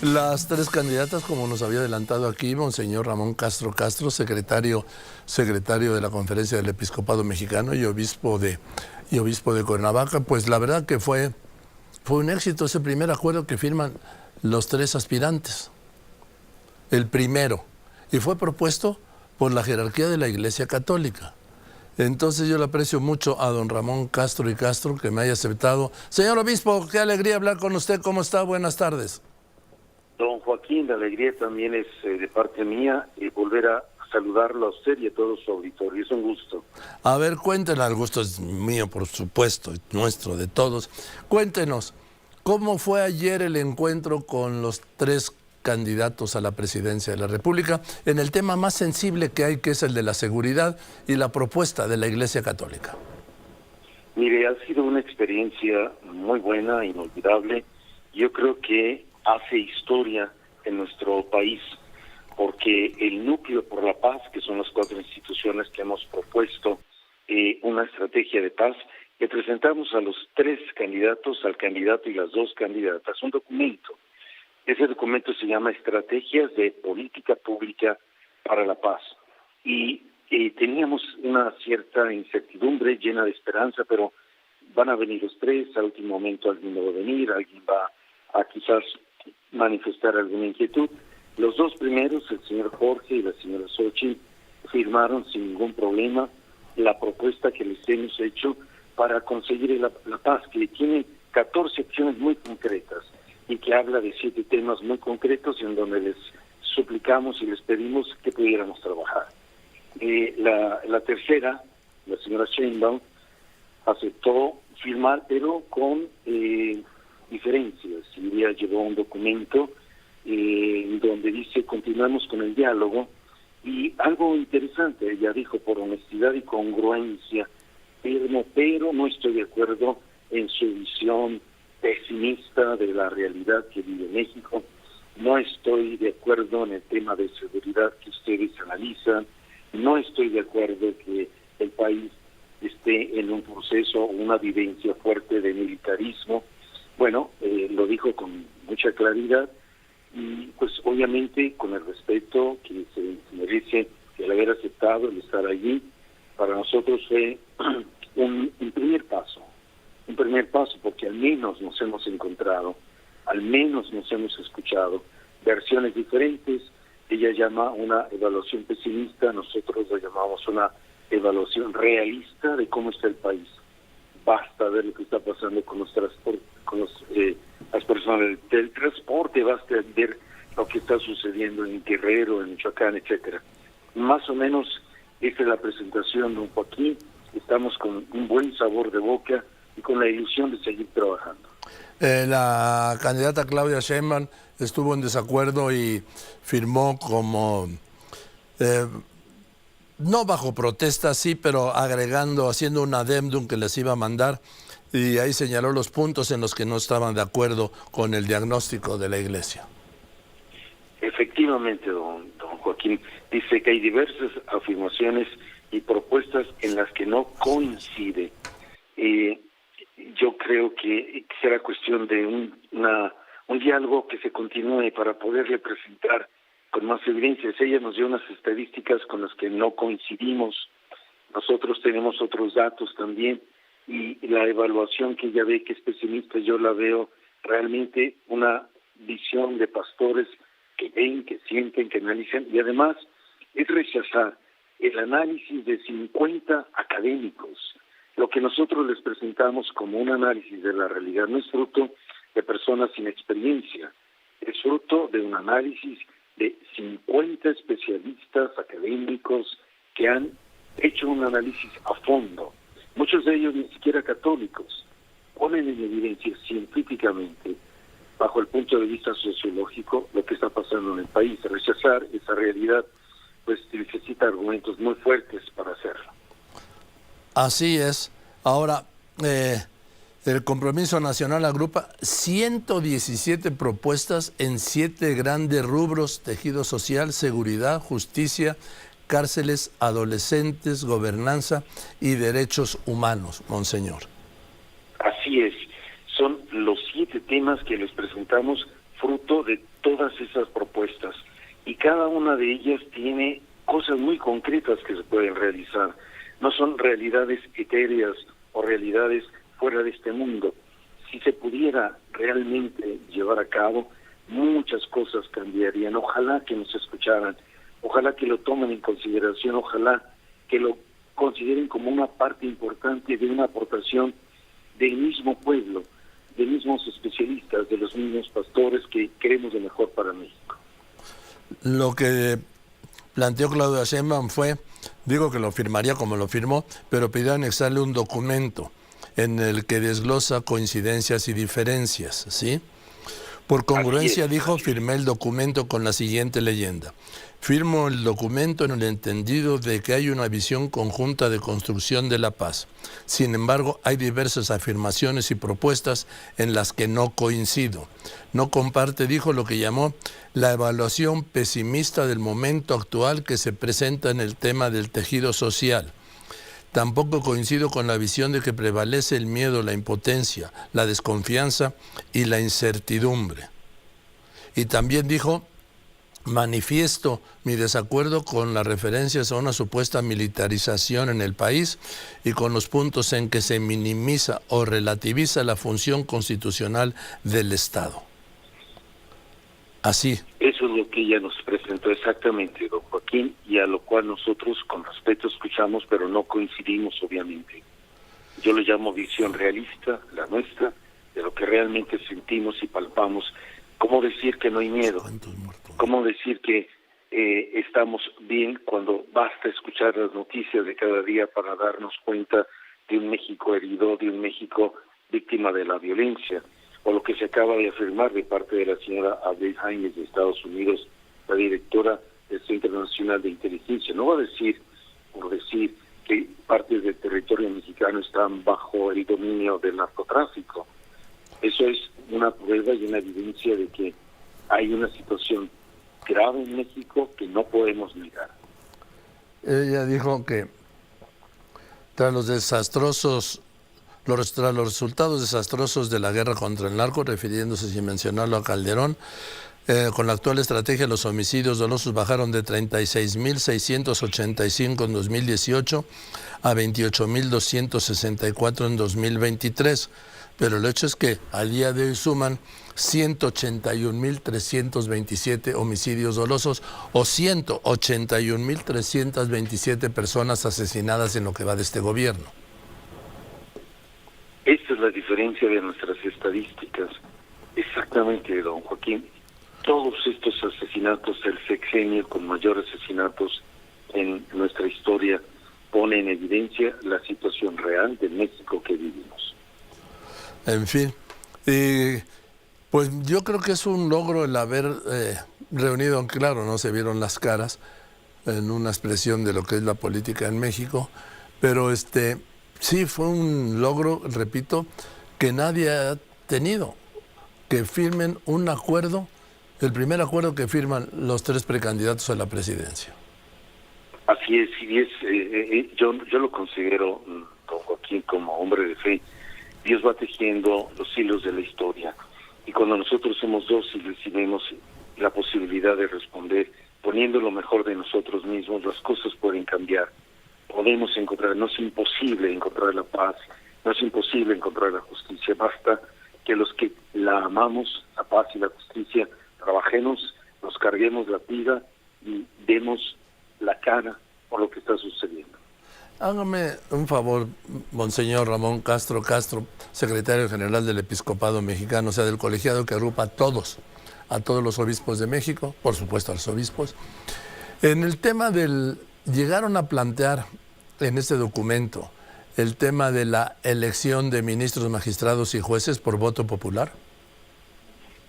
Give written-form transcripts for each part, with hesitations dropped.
Las tres candidatas, como nos había adelantado aquí, Monseñor Ramón Castro Castro, secretario de la Conferencia del Episcopado Mexicano y obispo de Cuernavaca, pues la verdad que fue un éxito ese primer acuerdo que firman los tres aspirantes. El primero, y fue propuesto por la jerarquía de la Iglesia Católica. Entonces yo le aprecio mucho a don Ramón Castro y Castro que me haya aceptado. Señor obispo, qué alegría hablar con usted. ¿Cómo está? Buenas tardes. Don Joaquín, la alegría también es de parte mía volver a saludarlo a usted y a todo su auditorio. Es un gusto. A ver, cuéntenos, el gusto es mío, por supuesto, nuestro, de todos. Cuéntenos, ¿cómo fue ayer el encuentro con los tres candidatos a la presidencia de la República en el tema más sensible que hay, que es el de la seguridad y la propuesta de la Iglesia Católica? Mire, ha sido una experiencia muy buena, inolvidable. Yo creo que hace historia en nuestro país, porque el Núcleo por la Paz, que son las cuatro instituciones que hemos propuesto una estrategia de paz, le presentamos a los tres candidatos, al candidato y las dos candidatas, un documento. Ese documento se llama Estrategias de Política Pública para la Paz. Y teníamos una cierta incertidumbre llena de esperanza, pero van a venir los tres, al último momento alguien no va a venir, alguien va a quizás manifestar alguna inquietud. Los dos primeros, el señor Jorge y la señora Xochitl, firmaron sin ningún problema la propuesta que les hemos hecho para conseguir la paz, que tiene 14 acciones muy concretas y que habla de 7 temas muy concretos en donde les suplicamos y les pedimos que pudiéramos trabajar. La tercera, la señora Sheinbaum, aceptó firmar, pero con diferencias. Y ella llevó un documento donde dice continuamos con el diálogo, y algo interesante, ella dijo, por honestidad y congruencia, pero no estoy de acuerdo en su visión pesimista de la realidad que vive México, no estoy de acuerdo en el tema de seguridad que ustedes analizan, no estoy de acuerdo que el país esté en un proceso, una vivencia fuerte de militarismo. Bueno, lo dijo con mucha claridad y pues obviamente con el respeto que se merece el haber aceptado, el estar allí. Para nosotros fue un primer paso, porque al menos nos hemos encontrado, al menos nos hemos escuchado versiones diferentes. Ella llama una evaluación pesimista, nosotros la llamamos una evaluación realista de cómo está el país. Basta ver lo que está pasando con los transportes, las personas del transporte, basta ver lo que está sucediendo en Guerrero, en Michoacán, etcétera. Más o menos esta es la presentación, don Joaquín. Estamos con un buen sabor de boca y con la ilusión de seguir trabajando. La candidata Claudia Sheinbaum estuvo en desacuerdo y firmó como, no bajo protesta, sí, pero haciendo un adendum que les iba a mandar, y ahí señaló los puntos en los que no estaban de acuerdo con el diagnóstico de la Iglesia. Efectivamente, don Joaquín, dice que hay diversas afirmaciones y propuestas en las que no coincide. Yo creo que será cuestión de un diálogo que se continúe para poderle presentar con más evidencias. Ella nos dio unas estadísticas con las que no coincidimos. Nosotros tenemos otros datos también, y la evaluación que ella ve que es pesimista, yo la veo realmente una visión de pastores que ven, que sienten, que analizan, y además es rechazar el análisis de 50 académicos. Lo que nosotros les presentamos como un análisis de la realidad no es fruto de personas sin experiencia, es fruto de un análisis de 50 especialistas académicos que han hecho un análisis a fondo. Muchos de ellos ni siquiera católicos, ponen en evidencia científicamente, bajo el punto de vista sociológico, lo que está pasando en el país. Rechazar esa realidad pues necesita argumentos muy fuertes para hacerlo. Así es. Ahora, el Compromiso Nacional agrupa 117 propuestas en 7 grandes rubros: tejido social, seguridad, justicia, cárceles, adolescentes, gobernanza y derechos humanos, monseñor. Así es. Son los 7 temas que les presentamos fruto de todas esas propuestas, y cada una de ellas tiene cosas muy concretas que se pueden realizar. No son realidades etéreas o realidades fuera de este mundo. Si se pudiera realmente llevar a cabo, muchas cosas cambiarían. Ojalá que nos escucharan, ojalá que lo tomen en consideración, ojalá que lo consideren como una parte importante de una aportación del mismo pueblo, de mismos especialistas, de los mismos pastores que queremos lo mejor para México. Lo que planteó Claudia Sheinbaum fue, digo que lo firmaría como lo firmó, pero pidió anexarle un documento en el que desglosa coincidencias y diferencias, ¿sí? Por congruencia, dijo, firmé el documento con la siguiente leyenda. Firmo el documento en el entendido de que hay una visión conjunta de construcción de la paz. Sin embargo, hay diversas afirmaciones y propuestas en las que no coincido. No comparte, dijo, lo que llamó la evaluación pesimista del momento actual que se presenta en el tema del tejido social. Tampoco coincido con la visión de que prevalece el miedo, la impotencia, la desconfianza y la incertidumbre. Y también dijo, manifiesto mi desacuerdo con las referencias a una supuesta militarización en el país y con los puntos en que se minimiza o relativiza la función constitucional del Estado. Así. Eso es lo que ella nos presentó exactamente, don Joaquín, y a lo cual nosotros con respeto escuchamos, pero no coincidimos, obviamente. Yo le llamo visión realista, la nuestra, de lo que realmente sentimos y palpamos. ¿Cómo decir que no hay miedo? ¿Cómo decir que estamos bien cuando basta escuchar las noticias de cada día para darnos cuenta de un México herido, de un México víctima de la violencia? O lo que se acaba de afirmar de parte de la señora Abigail Haines de Estados Unidos, la directora del Centro Nacional de Inteligencia. No va a decir, por decir, que partes del territorio mexicano están bajo el dominio del narcotráfico. Eso es una prueba y una evidencia de que hay una situación grave en México que no podemos negar. Ella dijo que tras los resultados desastrosos de la guerra contra el narco, refiriéndose sin mencionarlo a Calderón, con la actual estrategia los homicidios dolosos bajaron de 36.685 en 2018 a 28.264 en 2023. Pero el hecho es que al día de hoy suman 181.327 homicidios dolosos o 181.327 personas asesinadas en lo que va de este gobierno. Esta es la diferencia de nuestras estadísticas. Exactamente, don Joaquín. Todos estos asesinatos, el sexenio con mayor asesinatos en nuestra historia, pone en evidencia la situación real de México que vivimos. En fin, pues yo creo que es un logro el haber reunido, aunque claro, no se vieron las caras en una expresión de lo que es la política en México, pero sí fue un logro, repito, que nadie ha tenido, que firmen un acuerdo, el primer acuerdo que firman los tres precandidatos a la presidencia. Así es, yo lo considero, don Joaquín, como hombre de fe. Dios va tejiendo los hilos de la historia, y cuando nosotros somos dóciles y vemos la posibilidad de responder poniendo lo mejor de nosotros mismos, las cosas pueden cambiar. Podemos encontrar, no es imposible encontrar la paz, no es imposible encontrar la justicia, basta que los que la amamos, la paz y la justicia, trabajemos, nos carguemos la pila y demos la cara por lo que está sucediendo. Hágame un favor, Monseñor Ramón Castro Castro, secretario general del Episcopado Mexicano, o sea, del colegiado que agrupa a todos los obispos de México, por supuesto a los obispos. En el tema llegaron a plantear en este documento el tema de la elección de ministros, magistrados y jueces por voto popular.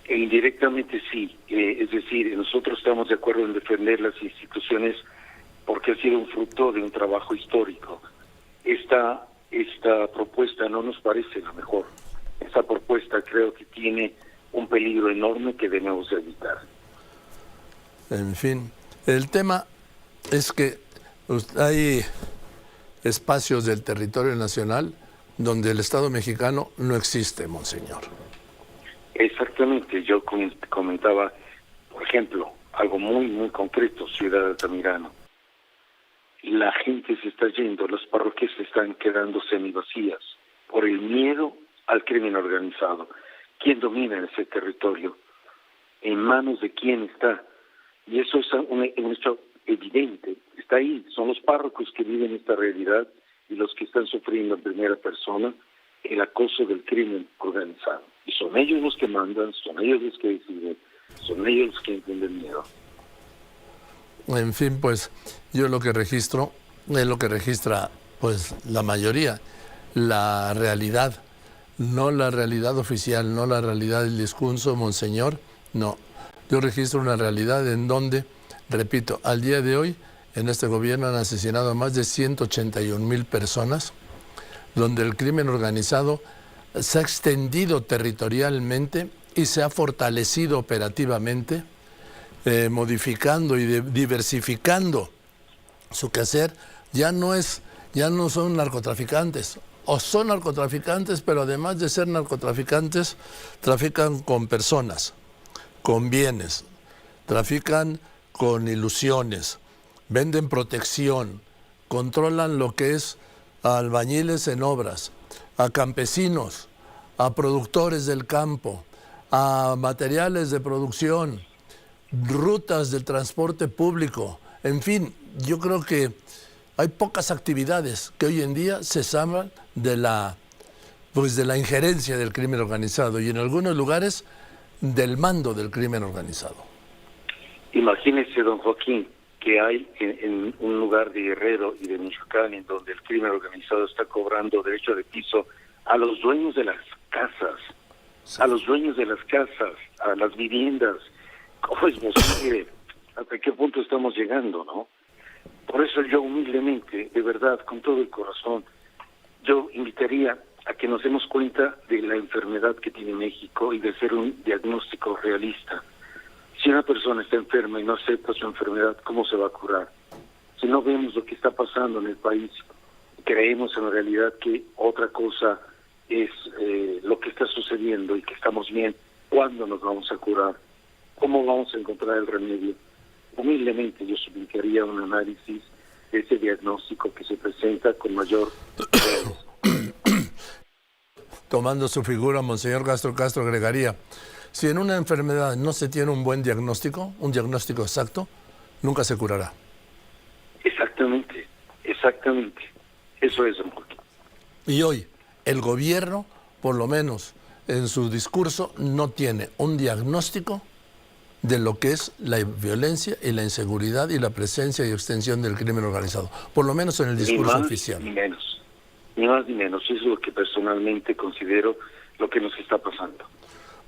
Indirectamente sí, es decir, nosotros estamos de acuerdo en defender las instituciones porque ha sido un fruto de un trabajo histórico. Esta propuesta no nos parece la mejor. Esta propuesta creo que tiene un peligro enorme que debemos evitar. En fin, el tema es que hay espacios del territorio nacional donde el Estado mexicano no existe, Monseñor. Exactamente, yo comentaba, por ejemplo, algo muy concreto, Ciudad Altamirano. La gente se está yendo, las parroquias están quedando semivacías por el miedo al crimen organizado. ¿Quién domina ese territorio? ¿En manos de quién está? Y eso es un hecho evidente, está ahí, son los párrocos que viven esta realidad y los que están sufriendo en primera persona el acoso del crimen organizado. Y son ellos los que mandan, son ellos los que deciden, son ellos los que entienden miedo. En fin, pues yo lo que registro es lo que registra pues la mayoría, la realidad, no la realidad oficial, no la realidad del discurso, monseñor, no. Yo registro una realidad en donde, repito, al día de hoy en este gobierno han asesinado a más de 181,000 personas, donde el crimen organizado se ha extendido territorialmente y se ha fortalecido operativamente, modificando y diversificando su quehacer. Ya no son narcotraficantes, o son narcotraficantes, pero además de ser narcotraficantes, trafican con personas, con bienes, trafican con ilusiones, venden protección, controlan lo que es a albañiles en obras, a campesinos, a productores del campo, a materiales de producción, rutas del transporte público. En fin, yo creo que hay pocas actividades que hoy en día se salvan de la injerencia del crimen organizado y en algunos lugares del mando del crimen organizado. Imagínese, don Joaquín, que hay en un lugar de Guerrero y de Michoacán en donde el crimen organizado está cobrando derecho de piso a los dueños de las casas, sí, a los dueños de las casas, a las viviendas. ¿Cómo es posible? ¿Hasta qué punto estamos llegando, no? Por eso yo humildemente, de verdad, con todo el corazón, yo invitaría a que nos demos cuenta de la enfermedad que tiene México y de hacer un diagnóstico realista. Si una persona está enferma y no acepta su enfermedad, ¿cómo se va a curar? Si no vemos lo que está pasando en el país, creemos en realidad que otra cosa es lo que está sucediendo y que estamos bien, ¿cuándo nos vamos a curar? ¿Cómo vamos a encontrar el remedio? Humildemente yo suplicaría un análisis de ese diagnóstico que se presenta con mayor... Tomando su figura, monseñor Castro agregaría, si en una enfermedad no se tiene un buen diagnóstico, un diagnóstico exacto, nunca se curará. Exactamente. Eso es, don Joaquín. Y hoy, el gobierno, por lo menos en su discurso, no tiene un diagnóstico de lo que es la violencia y la inseguridad y la presencia y extensión del crimen organizado, por lo menos en el discurso oficial. Ni más ni menos, eso es lo que personalmente considero lo que nos está pasando.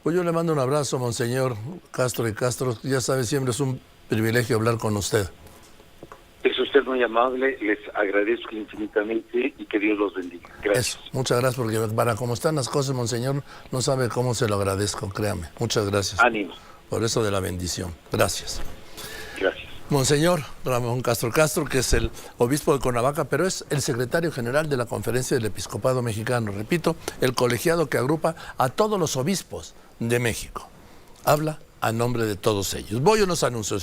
Pues yo le mando un abrazo, monseñor Castro y Castro, ya sabe, siempre es un privilegio hablar con usted. Es usted muy amable, les agradezco infinitamente y que Dios los bendiga. Gracias. Eso, muchas gracias, porque para cómo están las cosas, monseñor, no sabe cómo se lo agradezco, créame. Muchas gracias. Ánimo. Por eso de la bendición. Gracias. Gracias. Monseñor Ramón Castro, que es el obispo de Cuernavaca, pero es el secretario general de la Conferencia del Episcopado Mexicano. Repito, el colegiado que agrupa a todos los obispos de México. Habla a nombre de todos ellos. Voy a unos anuncios.